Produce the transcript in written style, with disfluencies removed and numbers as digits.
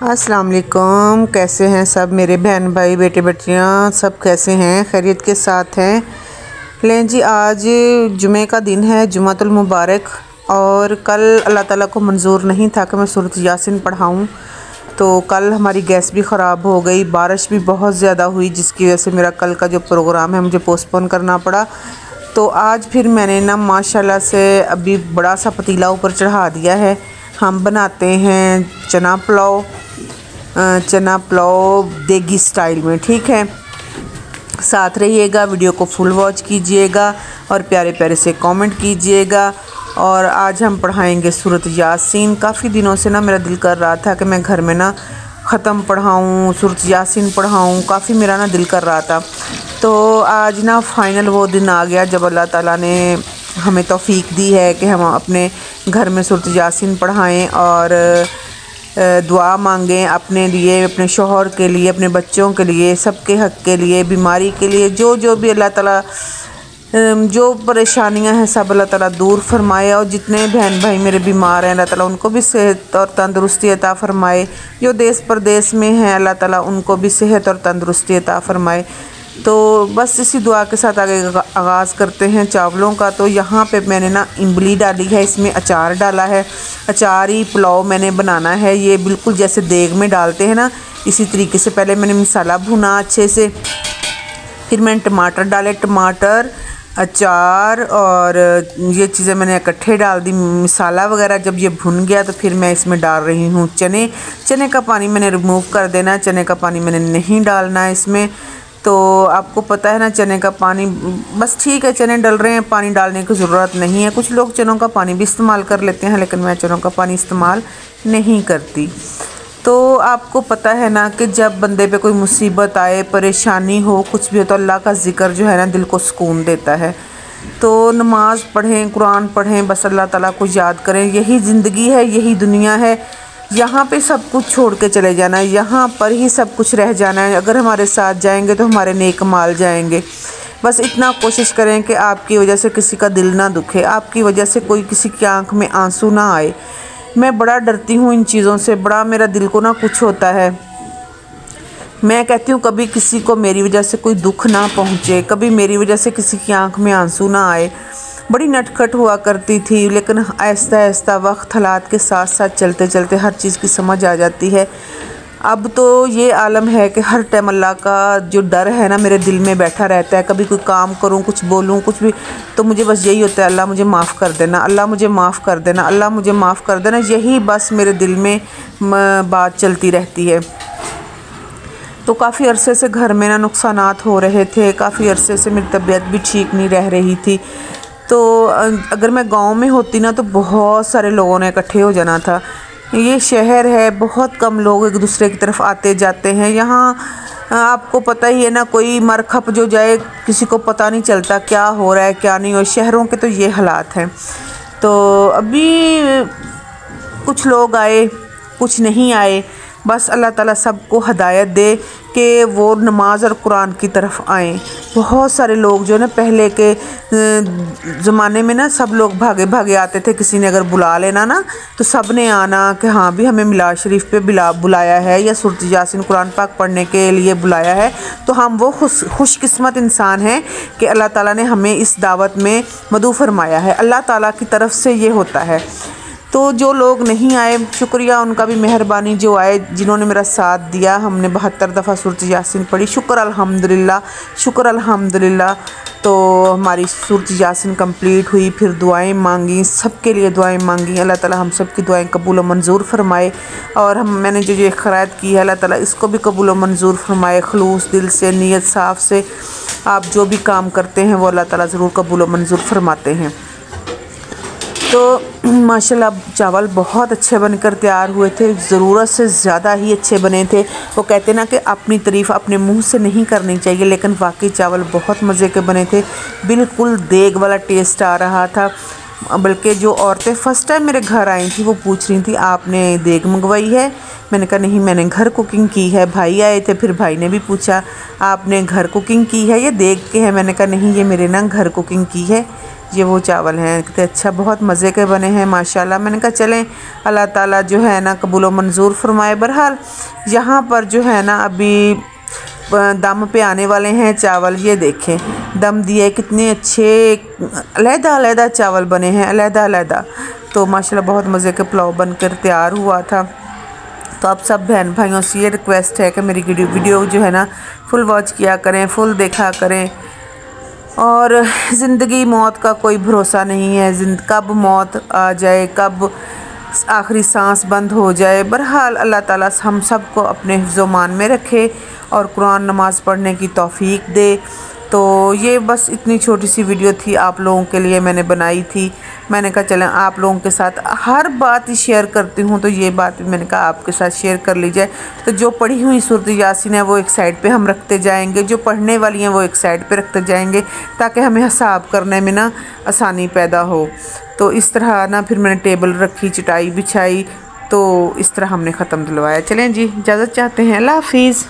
अस्सलाम वालेकुम। कैसे हैं सब मेरे बहन भाई बेटे बेटियां, सब कैसे हैं? खैरियत के साथ हैं। लें जी, आज जुमे का दिन है, जुमातुल मुबारक। और कल अल्लाह ताला को मंजूर नहीं था कि मैं सूरत यासीन पढ़ाऊँ, तो कल हमारी गैस भी ख़राब हो गई। बारिश भी बहुत ज़्यादा हुई, जिसकी वजह से मेरा कल का जो प्रोग्राम है मुझे पोस्टपोन करना पड़ा। तो आज फिर मैंने ना माशाल्लाह से अभी बड़ा सा पतीला ऊपर चढ़ा दिया है। हम बनाते हैं चना पुलाव देगी स्टाइल में, ठीक है। साथ रहिएगा, वीडियो को फुल वॉच कीजिएगा और प्यारे प्यारे से कमेंट कीजिएगा। और आज हम पढ़ाएंगे सूरत यासीन। काफ़ी दिनों से ना मेरा दिल कर रहा था कि मैं घर में ना ख़त्म पढ़ाऊँ, सूरत यासीन पढ़ाऊँ, काफ़ी मेरा ना दिल कर रहा था। तो आज ना फ़ाइनल वो दिन आ गया जब अल्लाह ताला ने हमें तौफ़ीक दी है कि हम अपने घर में सूरत यासीन पढ़ाएँ और दुआ मांगें अपने लिए, अपने शौहर के लिए, अपने बच्चों के लिए, सबके हक़ के लिए, बीमारी के लिए, जो भी अल्लाह ताला जो परेशानियां हैं सब अल्लाह ताला दूर फरमाए। और जितने बहन भाई मेरे बीमार हैं अल्लाह ताला उनको भी सेहत और तंदुरुस्ती अता फ़रमाए। जो देश परदेश में हैं अल्लाह ताला उनको भी सेहत और तंदुरुस्ती अता फ़रमाए। तो बस इसी दुआ के साथ आगे आगाज़ करते हैं चावलों का। तो यहाँ पे मैंने ना इमली डाली है, इसमें अचार डाला है। अचारी पुलाव मैंने बनाना है, ये बिल्कुल जैसे देग में डालते हैं ना, इसी तरीके से। पहले मैंने मसाला भुना अच्छे से, फिर मैंने टमाटर डाले, टमाटर, अचार और ये चीज़ें मैंने इकट्ठे डाल दी। मसाला वगैरह जब ये भुन गया तो फिर मैं इसमें डाल रही हूँ चने का पानी मैंने रिमूव कर देना है, चने का पानी मैंने नहीं डालना है इसमें। तो आपको पता है ना, चने का पानी बस ठीक है, चने डल रहे हैं, पानी डालने की ज़रूरत नहीं है। कुछ लोग चनों का पानी भी इस्तेमाल कर लेते हैं, लेकिन मैं चनों का पानी इस्तेमाल नहीं करती। तो आपको पता है ना कि जब बंदे पे कोई मुसीबत आए, परेशानी हो, कुछ भी हो, तो अल्लाह का ज़िक्र जो है ना दिल को सुकून देता है। तो नमाज़ पढ़ें, कुरान पढ़ें, बस अल्लाह ताला को याद करें। यही ज़िंदगी है, यही दुनिया है। यहाँ पे सब कुछ छोड़ के चले जाना है, यहाँ पर ही सब कुछ रह जाना है। अगर हमारे साथ जाएंगे तो हमारे नेक माल जाएंगे। बस इतना कोशिश करें कि आपकी वजह से किसी का दिल ना दुखे, आपकी वजह से कोई किसी की आंख में आंसू ना आए। मैं बड़ा डरती हूँ इन चीज़ों से, बड़ा मेरा दिल को ना कुछ होता है। मैं कहती हूँ कभी किसी को मेरी वजह से कोई दुख ना पहुँचे, कभी मेरी वजह से किसी की आंख में आंसू ना आए। बड़ी नटखट हुआ करती थी, लेकिन आहिस्ता आहिस्ता वक्त हालात के साथ साथ चलते चलते हर चीज़ की समझ आ जाती है। अब तो ये आलम है कि हर टाइम अल्लाह का जो डर है ना मेरे दिल में बैठा रहता है। कभी कोई काम करूं, कुछ बोलूं, कुछ भी, तो मुझे बस यही होता है, अल्लाह मुझे माफ़ कर देना, अल्लाह मुझे माफ़ कर देना, अल्लाह मुझे माफ़ कर देना। यही बस मेरे दिल में बात चलती रहती है। तो काफ़ी अरसे से घर में ना नुकसानात हो रहे थे, काफ़ी अरसे से मेरी तबीयत भी ठीक नहीं रह रही थी। तो अगर मैं गांव में होती ना तो बहुत सारे लोगों ने इकट्ठे हो जाना था। ये शहर है, बहुत कम लोग एक दूसरे की तरफ आते जाते हैं। यहाँ आपको पता ही है ना, कोई मर खप जो जाए किसी को पता नहीं चलता क्या हो रहा है क्या नहीं। और शहरों के तो ये हालात हैं। तो अभी कुछ लोग आए, कुछ नहीं आए। बस अल्लाह ताला सबको हदायत दे कि वो नमाज और कुरान की तरफ आएँ। बहुत सारे लोग जो ना पहले के ज़माने में ना सब लोग भागे भागे आते थे। किसी ने अगर बुला लेना ना तो सब ने आना कि हाँ भी हमें मिलाद शरीफ पे बुलाया है या सूरत यासीन कुरान पाक पढ़ने के लिए बुलाया है। तो हम वो खुशकिस्मत इंसान हैं कि अल्लाह ताला ने हमें इस दावत में मदऊ फरमाया है। अल्लाह ताला की तरफ से ये होता है। तो जो लोग नहीं आए, शुक्रिया उनका भी, मेहरबानी जो आए, जिन्होंने मेरा साथ दिया। हमने 72 दफ़ा सूरत यासीन पढ़ी, शुक्र अल्हम्दुलिल्लाह, शुक्र अल्हम्दुलिल्लाह। तो हमारी सूरत यासीन कंप्लीट हुई, फिर दुआएं मांगी, सबके लिए दुआएं मांगी। अल्लाह ताला हम सब की दुआएं कबूल और मंजूर फरमाए। और मैंने जो ये खैरात की है अल्लाह ताला इसको भी कबूल और मंजूर फरमाए। खलूस दिल से, नीयत साफ़ से आप जो भी काम करते हैं वो अल्लाह ताला ज़रूर कबूल और मंजूर फरमाते हैं। तो माशाल्लाह चावल बहुत अच्छे बनकर तैयार हुए थे, ज़रूरत से ज़्यादा ही अच्छे बने थे। वो कहते ना कि अपनी तारीफ़ अपने मुंह से नहीं करनी चाहिए, लेकिन वाकई चावल बहुत मज़े के बने थे। बिल्कुल देग वाला टेस्ट आ रहा था। बल्कि जो औरतें फ़र्स्ट टाइम मेरे घर आई थी वो पूछ रही थी आपने देग मंगवाई है। मैंने कहा नहीं, मैंने घर कुकिंग की है। भाई आए थे, फिर भाई ने भी पूछा आपने घर कुकिंग की है, ये देग के हैं। मैंने कहा नहीं, ये मेरे ना घर कुकिंग की है, ये वो चावल हैं। कहते अच्छा, बहुत मज़े के बने हैं माशाल्लाह। मैंने कहा चलें, अल्लाह ताला जो है ना कबूल व मंजूर फरमाए। बहरहाल यहाँ पर जो है ना अभी दम पे आने वाले हैं चावल। ये देखें दम दिए, कितने अच्छे अलहदा चावल बने हैं, अलहदा। तो माशाल्लाह बहुत मज़े के पुलाव बनकर तैयार हुआ था। तो आप सब बहन भाइयों से ये रिक्वेस्ट है कि मेरी वीडियो जो है ना फुल वॉच किया करें, फुल देखा करें। और ज़िंदगी मौत का कोई भरोसा नहीं है, कब मौत आ जाए, कब आखिरी सांस बंद हो जाए। बहरहाल अल्लाह ताला हम सब को अपने हिफ्ज़-ओ-मान में रखे और कुरान नमाज़ पढ़ने की तौफ़ीक दे। तो ये बस इतनी छोटी सी वीडियो थी, आप लोगों के लिए मैंने बनाई थी। मैंने कहा चलें आप लोगों के साथ हर बात ही शेयर करती हूँ, तो ये बात भी मैंने कहा आपके साथ शेयर कर ली जाए। तो जो पढ़ी हुई सूरत यासीन है वो एक साइड पे हम रखते जाएंगे, जो पढ़ने वाली हैं वो एक साइड पे रखते जाएंगे, ताकि हमें हिसाब करने में ना आसानी पैदा हो। तो इस तरह ना फिर मैंने टेबल रखी, चटाई बिछाई, तो इस तरह हमने ख़त्म दिलवाया। चलें जी, इजाज़त चाहते हैं, अल्लाह हाफिज़।